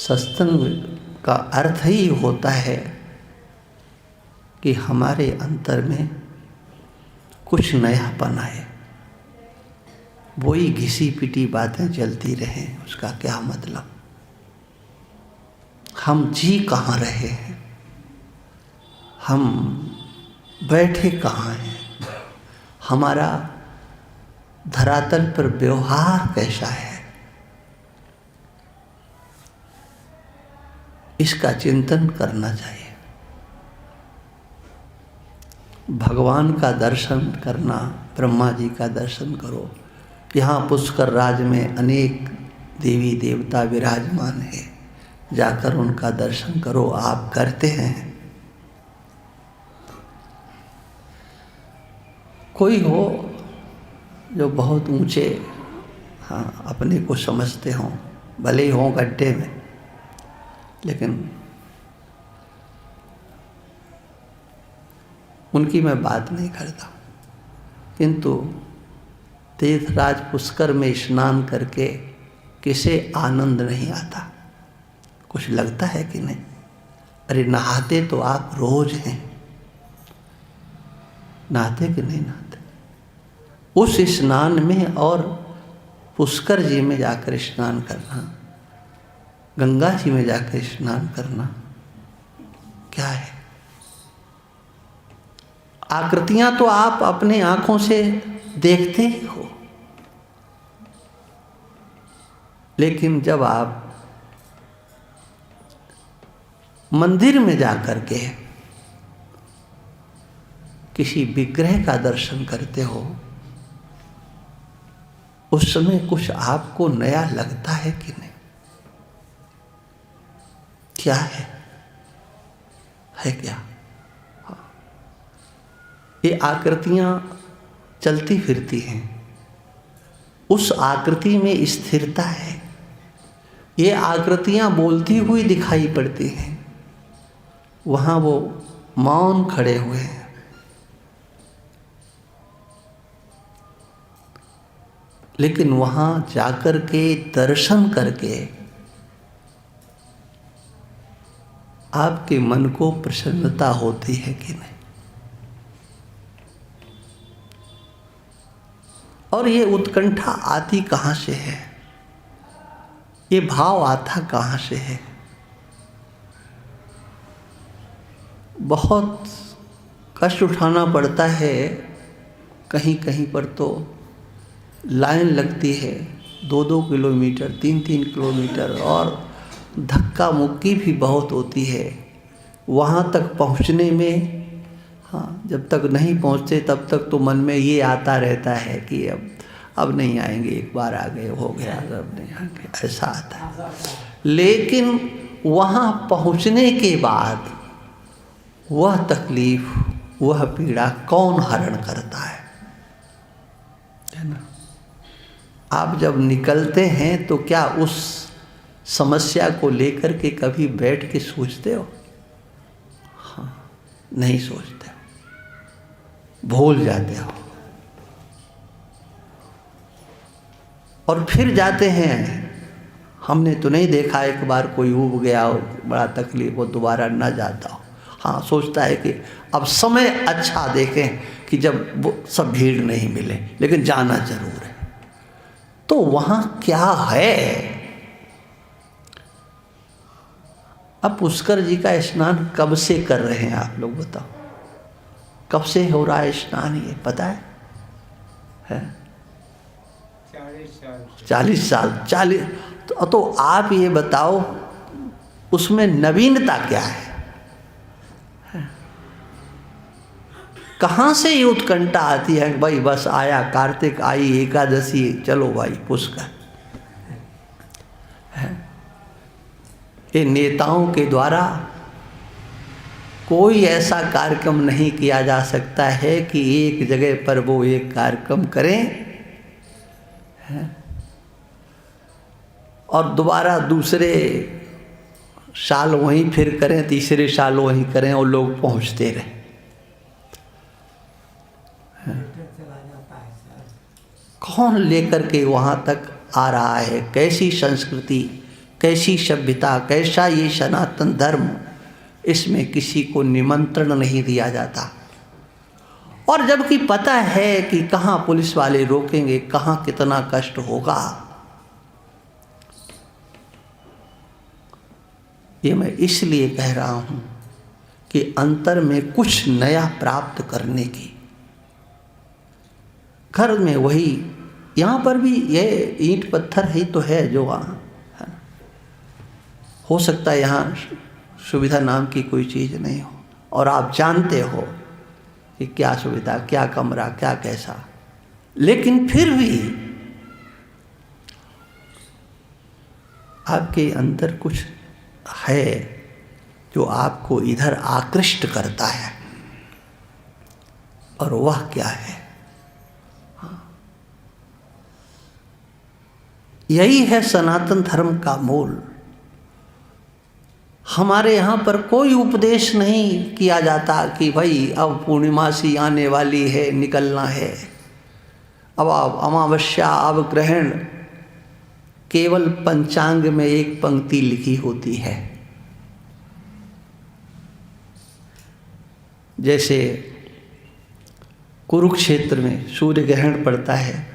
सत्संग का अर्थ ही होता है कि हमारे अंतर में कुछ नयापन आए। वही घिसी पिटी बातें चलती रहें, उसका क्या मतलब? हम जी कहाँ रहे हैं, हम बैठे कहाँ हैं, हमारा धरातल पर व्यवहार कैसा है, इसका चिंतन करना चाहिए। भगवान का दर्शन करना, ब्रह्मा जी का दर्शन करो। यहाँ पुष्कर राज में अनेक देवी देवता विराजमान है, जाकर उनका दर्शन करो। आप करते हैं? कोई हो जो बहुत ऊंचे, हाँ, अपने को समझते हों, भले ही हों गड्ढे में, लेकिन उनकी मैं बात नहीं करता। किंतु तीर्थराज पुष्कर में स्नान करके किसे आनंद नहीं आता? कुछ लगता है कि नहीं? अरे नहाते तो आप रोज हैं, नहाते कि नहीं नहाते? उस स्नान में और पुष्कर जी में जाकर स्नान करना, गंगा जी में जाकर स्नान करना क्या है? आकृतियां तो आप अपने आंखों से देखते ही हो, लेकिन जब आप मंदिर में जाकर के किसी विग्रह का दर्शन करते हो, उस समय कुछ आपको नया लगता है कि नहीं? क्या है क्या? ये आकृतियां चलती फिरती हैं, उस आकृति में स्थिरता है। ये आकृतियां बोलती हुई दिखाई पड़ती हैं, वहां वो मौन खड़े हुए हैं। लेकिन वहां जाकर के दर्शन करके आपके मन को प्रसन्नता होती है कि नहीं? और ये उत्कंठा आती कहाँ से है? ये भाव आता कहाँ से है? बहुत कष्ट उठाना पड़ता है। कहीं कहीं पर तो लाइन लगती है 2-2 किलोमीटर, 3-3 किलोमीटर, और धक्का मुक्की भी बहुत होती है वहाँ तक पहुँचने में। हाँ, जब तक नहीं पहुँचते तब तक तो मन में ये आता रहता है कि अब नहीं आएंगे, एक बार आ गए हो गया, अब नहीं आएंगे, ऐसा आता है। लेकिन वहाँ पहुँचने के बाद वह तकलीफ, वह पीड़ा कौन हरण करता है ना? आप जब निकलते हैं तो क्या उस समस्या को लेकर के कभी बैठ के सोचते हो? हाँ, नहीं सोचते हो, भूल जाते हो। और फिर जाते हैं। हमने तो नहीं देखा एक बार कोई उब गया हो, बड़ा तकलीफ हो, दोबारा न जाता हो। हाँ, सोचता है कि अब समय अच्छा देखें कि जब वो सब भीड़ नहीं मिले, लेकिन जाना जरूर है। तो वहाँ क्या है? अब पुष्कर जी का स्नान कब से कर रहे हैं आप लोग बताओ? कब से हो रहा है स्नान, ये पता है? 40 साल। 40। तो आप ये बताओ उसमें नवीनता क्या है? कहाँ से ये उत्कंठा आती है? भाई बस आया कार्तिक, आई एकादशी, चलो भाई पुष्कर। ये नेताओं के द्वारा कोई ऐसा कार्यक्रम नहीं किया जा सकता है कि एक जगह पर वो एक कार्यक्रम करें और दोबारा दूसरे साल वहीं फिर करें, तीसरे साल वहीं करें और लोग पहुंचते रहें। कौन लेकर के वहाँ तक आ रहा है? कैसी संस्कृति कैसी सभ्यता, कैसा ये सनातन धर्म, इसमें किसी को निमंत्रण नहीं दिया जाता। और जबकि पता है कि कहाँ पुलिस वाले रोकेंगे, कहाँ कितना कष्ट होगा। ये मैं इसलिए कह रहा हूँ कि अंतर में कुछ नया प्राप्त करने की, घर में वही, यहाँ पर भी ये ईंट पत्थर ही तो है जो वहाँ है। हो सकता है यहाँ सुविधा नाम की कोई चीज़ नहीं हो, और आप जानते हो कि क्या सुविधा, क्या कमरा, क्या कैसा, लेकिन फिर भी आपके अंदर कुछ है जो आपको इधर आकृष्ट करता है। और वह क्या है? यही है सनातन धर्म का मूल। हमारे यहाँ पर कोई उपदेश नहीं किया जाता कि भाई अब पूर्णिमासी आने वाली है, निकलना है, अब अमावस्या, अब ग्रहण। केवल पंचांग में एक पंक्ति लिखी होती है। जैसे कुरुक्षेत्र में सूर्य ग्रहण पड़ता है,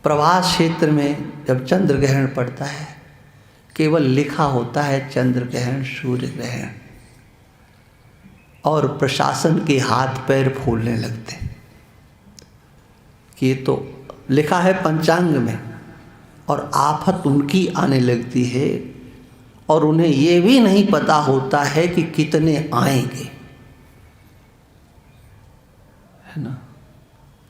प्रभास क्षेत्र में जब चंद्र ग्रहण पड़ता है, केवल लिखा होता है चंद्र ग्रहण, सूर्य ग्रहण, और प्रशासन के हाथ पैर फूलने लगते कि ये तो लिखा है पंचांग में, और आफत उनकी आने लगती है और उन्हें ये भी नहीं पता होता है कि कितने आएंगे, है ना।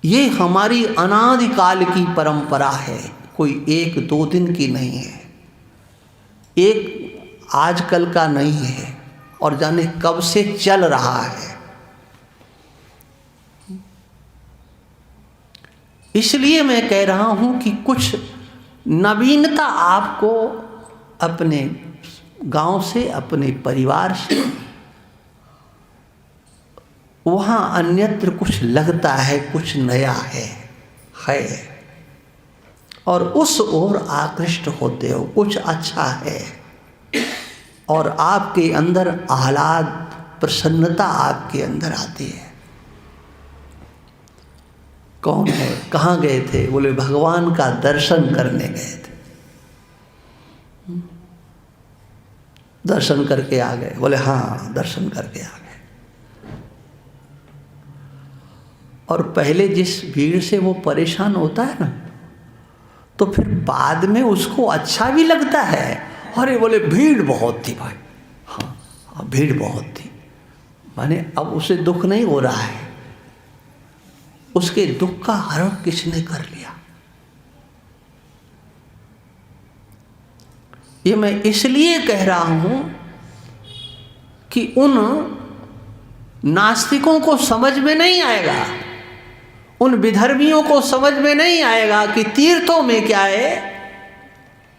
ये हमारी अनादिकाल की परंपरा है, कोई एक दो दिन की नहीं है, एक आजकल का नहीं है, और जाने कब से चल रहा है। इसलिए मैं कह रहा हूं कि कुछ नवीनता आपको अपने गांव से, अपने परिवार से, वहां अन्यत्र कुछ लगता है, कुछ नया है, और उस ओर आकृष्ट होते हो, कुछ अच्छा है, और आपके अंदर आह्लाद, प्रसन्नता आपके अंदर आती है। कौन है, कहाँ गए थे? बोले भगवान का दर्शन करने गए थे, दर्शन करके आ गए। बोले हाँ, दर्शन करके आ गए। और पहले जिस भीड़ से वो परेशान होता है ना, तो फिर बाद में उसको अच्छा भी लगता है। अरे बोले भीड़ बहुत थी भाई, हाँ भीड़ बहुत थी, माने अब उसे दुख नहीं हो रहा है, उसके दुख का हरण किसने कर लिया। ये मैं इसलिए कह रहा हूं कि उन नास्तिकों को समझ में नहीं आएगा, उन विधर्मियों को समझ में नहीं आएगा कि तीर्थों में क्या है,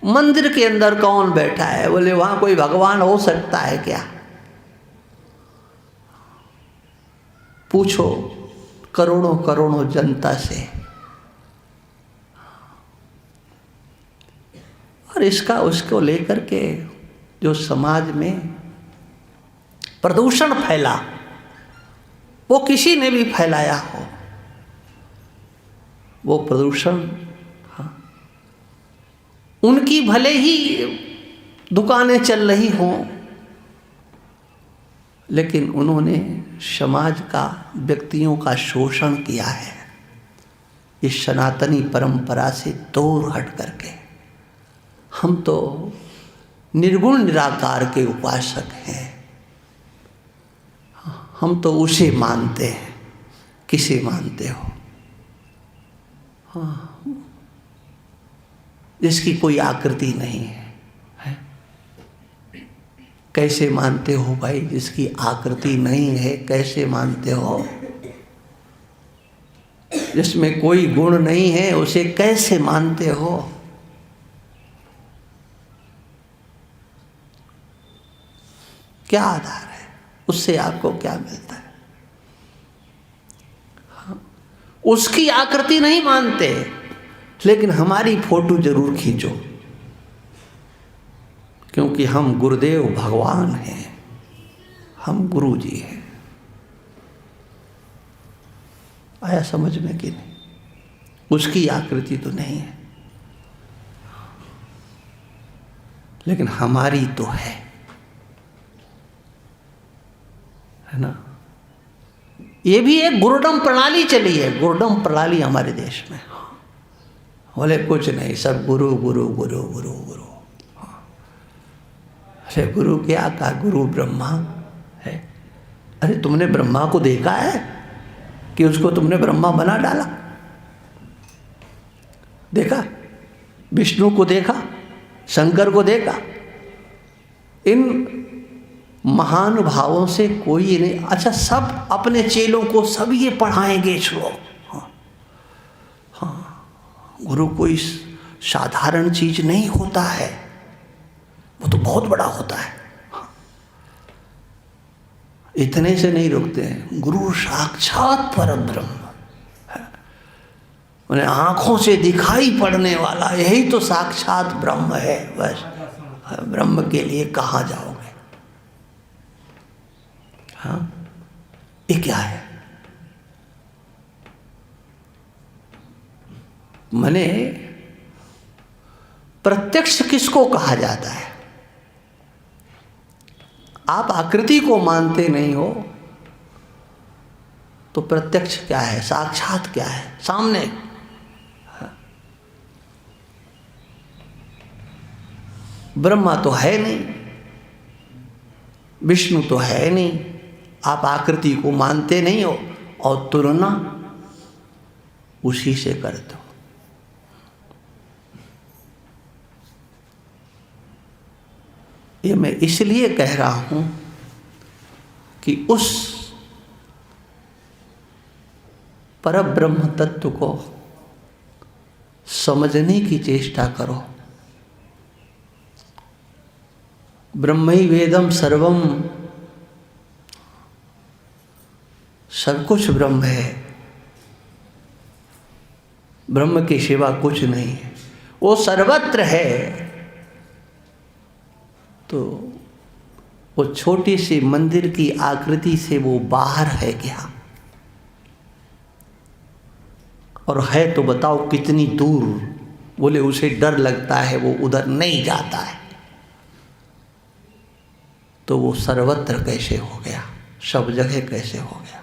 मंदिर के अंदर कौन बैठा है। बोले वहां कोई भगवान हो सकता है क्या? पूछो करोड़ों करोड़ों जनता से। और इसका उसको लेकर के जो समाज में प्रदूषण फैला, वो किसी ने भी फैलाया हो, वो प्रदूषण, हाँ, उनकी भले ही दुकानें चल रही हों, लेकिन उन्होंने समाज का, व्यक्तियों का शोषण किया है इस सनातनी परंपरा से दूर हट करके। हम तो निर्गुण निराकार के उपासक हैं, हम तो उसे मानते हैं। किसे मानते हो? हाँ, जिसकी कोई आकृति नहीं है, है? कैसे मानते हो भाई? जिसकी आकृति नहीं है कैसे मानते हो? जिसमें कोई गुण नहीं है उसे कैसे मानते हो? क्या आधार है? उससे आपको क्या मिलता है? हाँ, उसकी आकृति नहीं मानते, लेकिन हमारी फोटो जरूर खींचो, क्योंकि हम गुरुदेव भगवान हैं, हम गुरु जी हैं। आया समझ में कि नहीं? उसकी आकृति तो नहीं है, लेकिन हमारी तो है ना। ये भी एक गुरुडम प्रणाली चली है, गुरुडम प्रणाली हमारे देश में। बोले कुछ नहीं, सब गुरु गुरु गुरु गुरु गुरु। अरे गुरु क्या कहा? गुरु ब्रह्मा है। अरे तुमने ब्रह्मा को देखा है कि उसको तुमने ब्रह्मा बना डाला? देखा? विष्णु को देखा, शंकर को देखा? इन महानुभावों से कोई नहीं। अच्छा, सब अपने चेलों को सब ये पढ़ाएंगे श्लोक। हाँ, गुरु कोई साधारण चीज नहीं होता है, वो तो बहुत बड़ा होता है। इतने से नहीं रुकते हैं। गुरु साक्षात परब्रह्म, उन्हें आंखों से दिखाई पड़ने वाला, यही तो साक्षात ब्रह्म है। बस ब्रह्म के लिए कहाँ जाओगे? हाँ, ये क्या है? माने प्रत्यक्ष किसको कहा जाता है? आप आकृति को मानते नहीं हो तो प्रत्यक्ष क्या है? साक्षात क्या है? सामने। ब्रह्मा तो है नहीं, विष्णु तो है नहीं, आप आकृति को मानते नहीं हो और तुलना उसी से करते हो। ये मैं इसलिए कह रहा हूं कि उस परब्रह्म तत्व को समझने की चेष्टा करो। ब्रह्मैवेदं वेदम सर्वम, सब कुछ ब्रह्म है, ब्रह्म के सिवा कुछ नहीं है, वो सर्वत्र है। तो वो छोटी सी मंदिर की आकृति से वो बाहर है क्या? और है तो बताओ कितनी दूर? बोले उसे डर लगता है, वो उधर नहीं जाता है। तो वो सर्वत्र कैसे हो गया? सब जगह कैसे हो गया?